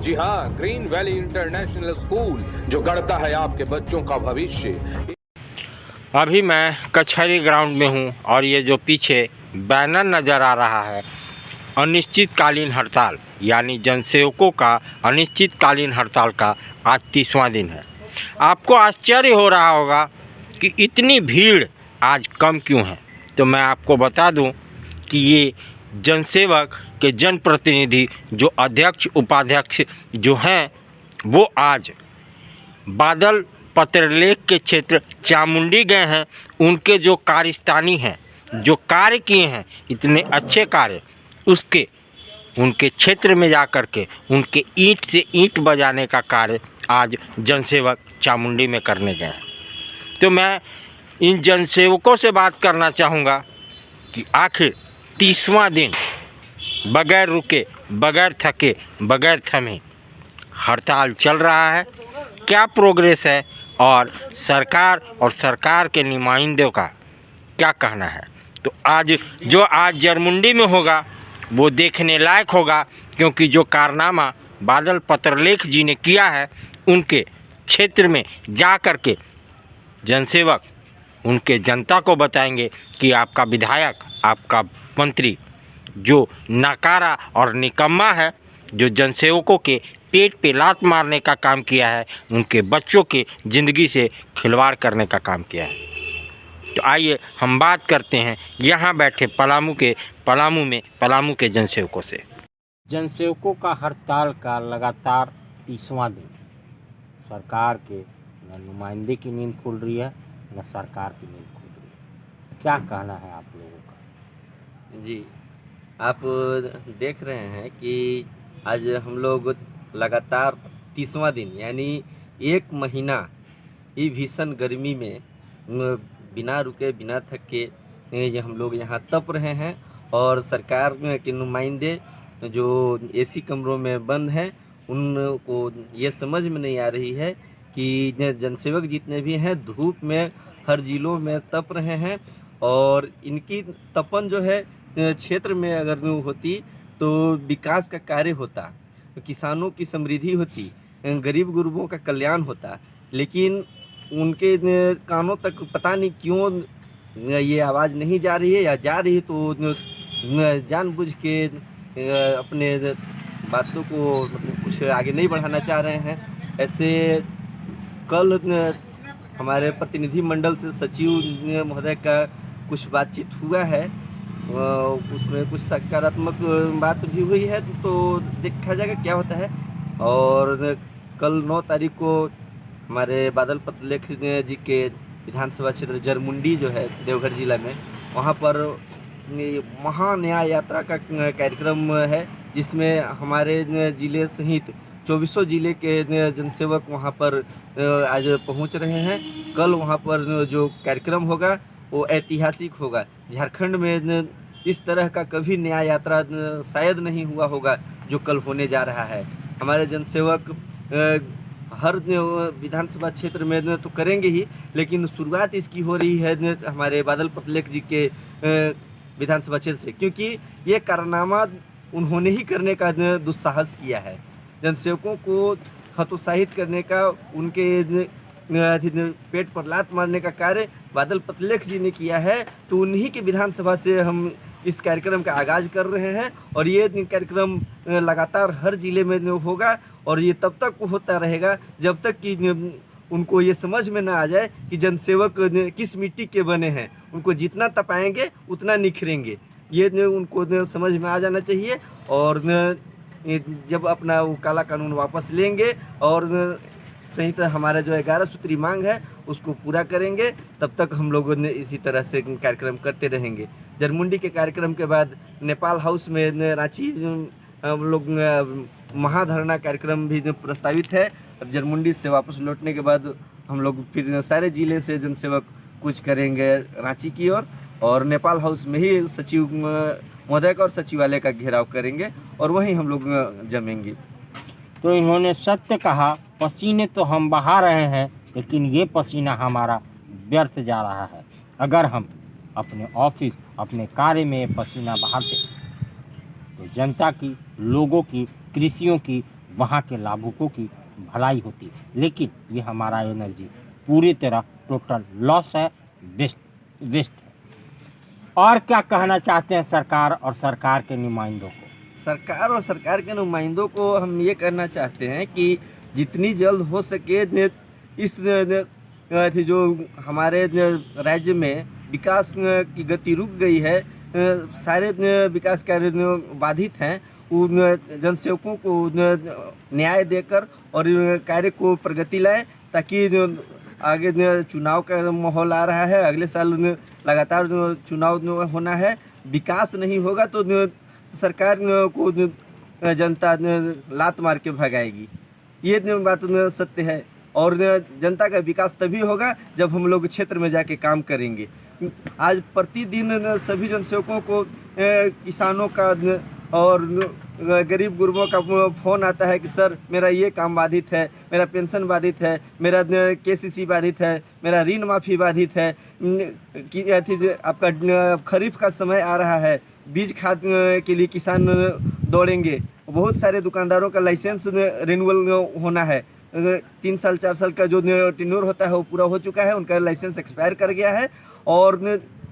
जी हाँ, green valley international school जो गढ़ता है आपके बच्चों का भविष्य। अभी मैं कचहरी ग्राउंड में हूँ और ये जो पीछे बैनर नज़र आ रहा है, अनिश्चितकालीन हड़ताल यानी जनसेवकों का अनिश्चितकालीन हड़ताल का आज 30वां दिन है। आपको आश्चर्य हो रहा होगा कि इतनी भीड़ आज कम क्यों है। तो मैं आपको बता दूं कि ये जनसेवक के जनप्रतिनिधि जो अध्यक्ष उपाध्यक्ष जो हैं वो आज बादल पत्रलेख के क्षेत्र चामुंडी गए हैं। उनके जो कार्यस्थानी हैं, जो कार्य किए हैं, इतने अच्छे कार्य, उसके उनके क्षेत्र में जा कर के उनके ईंट से ईंट बजाने का कार्य आज जनसेवक चामुंडी में करने गए हैं। तो मैं इन जनसेवकों से बात करना चाहूँगा कि आखिर 30वां दिन बगैर रुके, बगैर थके, बगैर थमे हड़ताल चल रहा है, क्या प्रोग्रेस है और सरकार के नुमाइंदों का क्या कहना है। तो आज जरमुंडी में होगा वो देखने लायक होगा, क्योंकि जो कारनामा बादल पत्रलेख जी ने किया है, उनके क्षेत्र में जा कर के जनसेवक उनके जनता को बताएंगे कि आपका विधायक, आपका मंत्री जो नाकारा और निकम्मा है, जो जनसेवकों के पेट पे लात मारने का काम किया है, उनके बच्चों के ज़िंदगी से खिलवाड़ करने का काम किया है। तो आइए हम बात करते हैं यहाँ बैठे पलामू के जनसेवकों से। जनसेवकों का हड़ताल का लगातार 30वां दिन, सरकार के न नुमाइंदे की नींद खुल रही है, न सरकार की नींद खुल रही है। क्या कहना है आप लोगों का? जी, आप देख रहे हैं कि आज हम लोग लगातार 30वां दिन यानी 1 महीना ये भीषण गर्मी में बिना रुके, बिना थके ये हम लोग यहाँ तप रहे हैं। और सरकार के नुमाइंदे जो एसी कमरों में बंद हैं, उनको ये समझ में नहीं आ रही है कि जनसेवक जितने भी हैं धूप में हर जिलों में तप रहे हैं। और इनकी तपन जो है क्षेत्र में अगर होती तो विकास का कार्य होता, किसानों की समृद्धि होती, गरीब गुरबों का कल्याण होता। लेकिन उनके कानों तक पता नहीं क्यों ये आवाज़ नहीं जा रही है, या जा रही है तो जानबूझ के अपने बातों को मतलब कुछ आगे नहीं बढ़ाना चाह रहे हैं। ऐसे कल हमारे प्रतिनिधि मंडल से सचिव महोदय का कुछ बातचीत हुआ है, उसमें कुछ सकारात्मक बात भी हुई है, तो देखा जाएगा क्या होता है। और कल 9 तारीख को हमारे बादल पत्रलेख जी के विधानसभा क्षेत्र जरमुंडी जो है देवघर जिला में, वहाँ पर महान्याय यात्रा का कार्यक्रम है, जिसमें हमारे ज़िले सहित 24 जिले के जनसेवक वहाँ पर आज पहुँच रहे हैं। कल वहाँ पर जो कार्यक्रम होगा वो ऐतिहासिक होगा। झारखंड में इस तरह का कभी न्याय यात्रा शायद नहीं हुआ होगा जो कल होने जा रहा है। हमारे जनसेवक हर विधानसभा क्षेत्र में तो करेंगे ही, लेकिन शुरुआत इसकी हो रही है हमारे बादल पत्रलेख जी के विधानसभा क्षेत्र से, क्योंकि ये कारनामा उन्होंने ही करने का दुस्साहस किया है। जनसेवकों को हतोत्साहित करने का, उनके पेट पर लात मारने का कार्य बादल पत्रलेख जी ने किया है। तो उन्हीं के विधानसभा से हम इस कार्यक्रम का आगाज़ कर रहे हैं, और ये कार्यक्रम लगातार हर जिले में होगा, और ये तब तक होता रहेगा जब तक कि उनको ये समझ में ना आ जाए कि जनसेवक किस मिट्टी के बने हैं। उनको जितना तपाएंगे उतना निखरेंगे, ये उनको समझ में आ जाना चाहिए। और जब अपना वो काला कानून वापस लेंगे और सही तरह हमारा जो 11 सूत्री मांग है उसको पूरा करेंगे, तब तक हम लोगों ने इसी तरह से कार्यक्रम करते रहेंगे। जरमुंडी के कार्यक्रम के बाद नेपाल हाउस में रांची हम लोग महाधरना कार्यक्रम भी प्रस्तावित है। अब जरमुंडी से वापस लौटने के बाद हम लोग फिर सारे ज़िले से जनसेवक कुछ करेंगे रांची की ओर, और नेपाल हाउस में ही सचिव महोदय का और सचिवालय का घेराव करेंगे, और वहीं हम लोग जमेंगे। तो इन्होंने सत्य कहा, पसीने तो हम बहा रहे हैं, लेकिन ये पसीना हमारा व्यर्थ जा रहा है। अगर हम अपने ऑफिस, अपने कार्य में पसीना बहाते तो जनता की, लोगों की, कृषियों की वहाँ के लाभुकों की भलाई होती। लेकिन ये हमारा एनर्जी पूरी तरह टोटल लॉस है, वेस्ट है। और क्या कहना चाहते हैं सरकार और सरकार के नुमाइंदों को? सरकार और सरकार के नुमाइंदों को हम ये कहना चाहते हैं कि जितनी जल्द हो सके इस जो हमारे राज्य में विकास की गति रुक गई है, सारे विकास कार्य बाधित हैं, उन जनसेवकों को न्याय देकर और कार्य को प्रगति लाए, ताकि आगे चुनाव का माहौल आ रहा है, अगले साल लगातार चुनाव होना है। विकास नहीं होगा तो सरकार को जनता लात मार के भगाएगी, ये बात सत्य है। और जनता का विकास तभी होगा जब हम लोग क्षेत्र में जाके काम करेंगे। आज प्रतिदिन सभी जनसेवकों को किसानों का और गरीब गुरबों का फ़ोन आता है कि सर मेरा ये काम बाधित है, मेरा पेंशन बाधित है, मेरा केसीसी बाधित है, मेरा ऋण माफ़ी बाधित है, कि आपका खरीफ का समय आ रहा है, बीज खाद के लिए किसान दौड़ेंगे। बहुत सारे दुकानदारों का लाइसेंस रिन्यूअल होना है, 3 साल 4 साल का जो टेन्योर होता है वो पूरा हो चुका है, उनका लाइसेंस एक्सपायर कर गया है और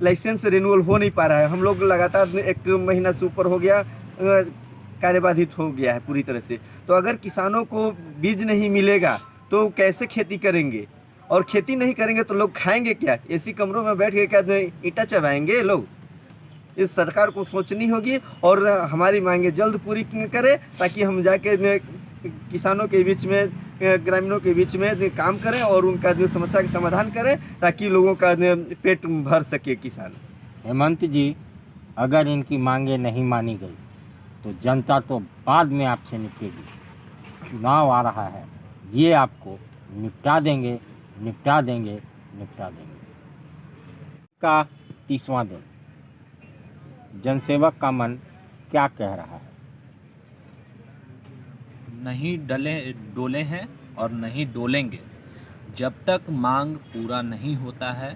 लाइसेंस रिन्यूअल हो नहीं पा रहा है। हम लोग लगातार 1 महीना से ऊपर हो गया, कार्यबाधित हो गया है पूरी तरह से। तो अगर किसानों को बीज नहीं मिलेगा तो कैसे खेती करेंगे, और खेती नहीं करेंगे तो लोग खाएंगे क्या? एसी कमरों में बैठ के क्या ईंटा चबाएंगे लोग? इस सरकार को सोचनी होगी और हमारी मांगे जल्द पूरी करें, ताकि हम जाके किसानों के बीच में, ग्रामीणों के बीच में काम करें और उनका समस्या का समाधान करें, ताकि लोगों का पेट भर सके किसान। हेमंत जी, अगर इनकी मांगे नहीं मानी गई तो जनता तो बाद में आपसे निपटेगी। चुनाव आ रहा है, ये आपको निपटा देंगे, निपटा देंगे, निपटा देंगे। का 30वां दिन, जनसेवक का मन क्या कह रहा है? नहीं डोले हैं और नहीं डोलेंगे जब तक मांग पूरा नहीं होता है।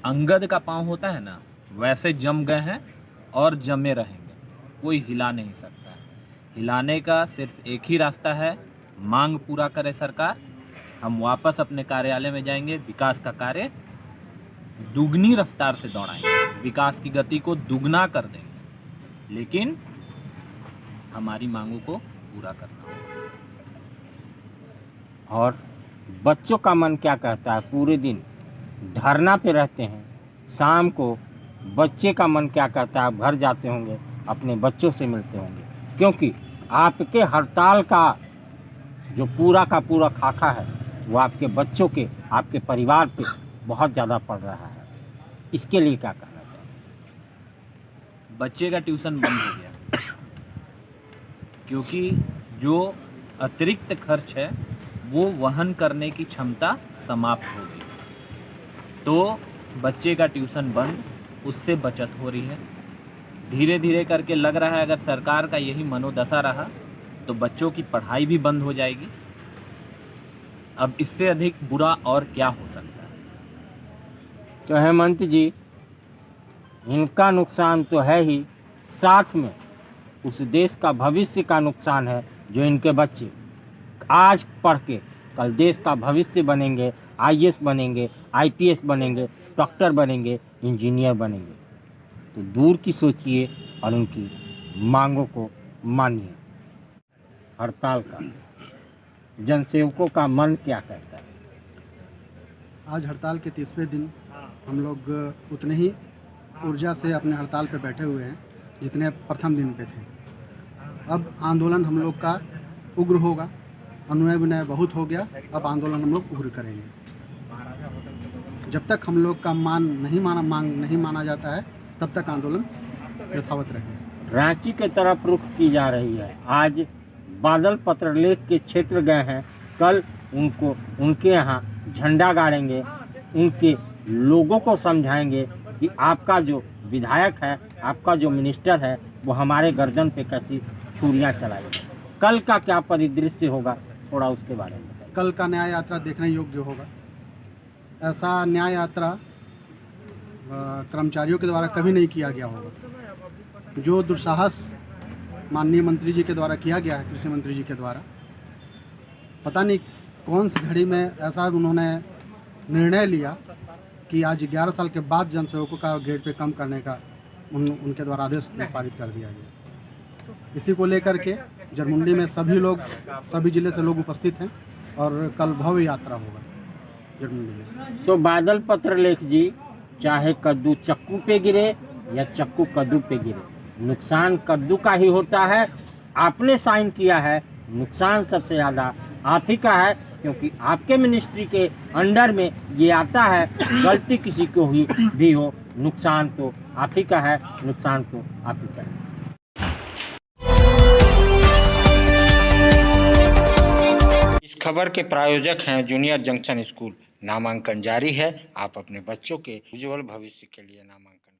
अंगद का पाँव होता है ना, वैसे जम गए हैं और जमे रहेंगे, कोई हिला नहीं सकता है। हिलाने का सिर्फ एक ही रास्ता है, मांग पूरा करे सरकार, हम वापस अपने कार्यालय में जाएंगे, विकास का कार्य दुगनी रफ्तार से दौड़ाएंगे, विकास की गति को दुगना कर देंगे, लेकिन हमारी मांगों को पूरा करना होगा। और बच्चों का मन क्या कहता है? पूरे दिन धरना पे रहते हैं, शाम को बच्चे का मन क्या कहता है? घर जाते होंगे, अपने बच्चों से मिलते होंगे, क्योंकि आपके हड़ताल का जो पूरा का पूरा खाका है वो आपके बच्चों के, आपके परिवार पे बहुत ज़्यादा पड़ रहा है। इसके लिए क्या कहना चाहिए? बच्चे का ट्यूशन बंद हो गया, क्योंकि जो अतिरिक्त खर्च है वो वहन करने की क्षमता समाप्त हो गई, तो बच्चे का ट्यूशन बंद, उससे बचत हो रही है। धीरे धीरे करके लग रहा है अगर सरकार का यही मनोदशा रहा तो बच्चों की पढ़ाई भी बंद हो जाएगी। अब इससे अधिक बुरा और क्या हो सकता है? तो हेमंत जी, इनका नुकसान तो है ही, साथ में उस देश का भविष्य का नुकसान है जो इनके बच्चे आज पढ़ के कल देश का भविष्य बनेंगे, IAS बनेंगे, IPS बनेंगे, डॉक्टर बनेंगे, इंजीनियर बनेंगे। तो दूर की सोचिए और उनकी मांगों को मानिए। हड़ताल का जनसेवकों का मन क्या कहता है? आज हड़ताल के 30वें दिन हम लोग उतने ही ऊर्जा से अपने हड़ताल पे बैठे हुए हैं जितने प्रथम दिन पे थे। अब आंदोलन हम लोग का उग्र होगा, अनुनय विनय बहुत हो गया, अब आंदोलन हम लोग उग्र करेंगे। जब तक हम लोग का मांग नहीं माना जाता है तब तक आंदोलन यथावत रहेगा। रांची के तरफ रुख की जा रही है। आज बादल पत्रलेख के क्षेत्र गए हैं, कल उनके यहाँ झंडा गाड़ेंगे, उनके लोगों को समझाएंगे कि आपका जो विधायक है, आपका जो मिनिस्टर है, वो हमारे गर्दन पे कैसी छुरियाँ चलाएगा। कल का क्या परिदृश्य होगा, थोड़ा उसके बारे में बताइए। कल का न्याय यात्रा देखने योग्य होगा। ऐसा न्याय यात्रा कर्मचारियों के द्वारा कभी नहीं किया गया होगा। जो दुस्साहस माननीय मंत्री जी के द्वारा किया गया है, कृषि मंत्री जी के द्वारा। पता नहीं कौन सी घड़ी में ऐसा उन्होंने निर्णय लिया कि आज 11 साल के बाद जन सेवकों का ग्रेड पे कम करने का उनके द्वारा आदेश पारित कर दिया गया। इसी को लेकर के जरमुंडी में सभी जिले से लोग उपस्थित हैं और कल भव्य यात्रा होगा जरमुंडी में। तो बादल पत्र लेख जी, चाहे कद्दू चक्कू पे गिरे या चक्कू कद्दू पे गिरे, नुकसान कद्दू का ही होता है। आपने साइन किया है, नुकसान सबसे ज़्यादा आप ही का है, क्योंकि आपके मिनिस्ट्री के अंडर में ये आता है। गलती किसी को ही भी हो, नुकसान तो आप ही का है, नुकसान तो आप ही का है। इस खबर के प्रायोजक हैं जूनियर जंक्शन स्कूल। नामांकन जारी है, आप अपने बच्चों के उज्जवल भविष्य के लिए नामांकन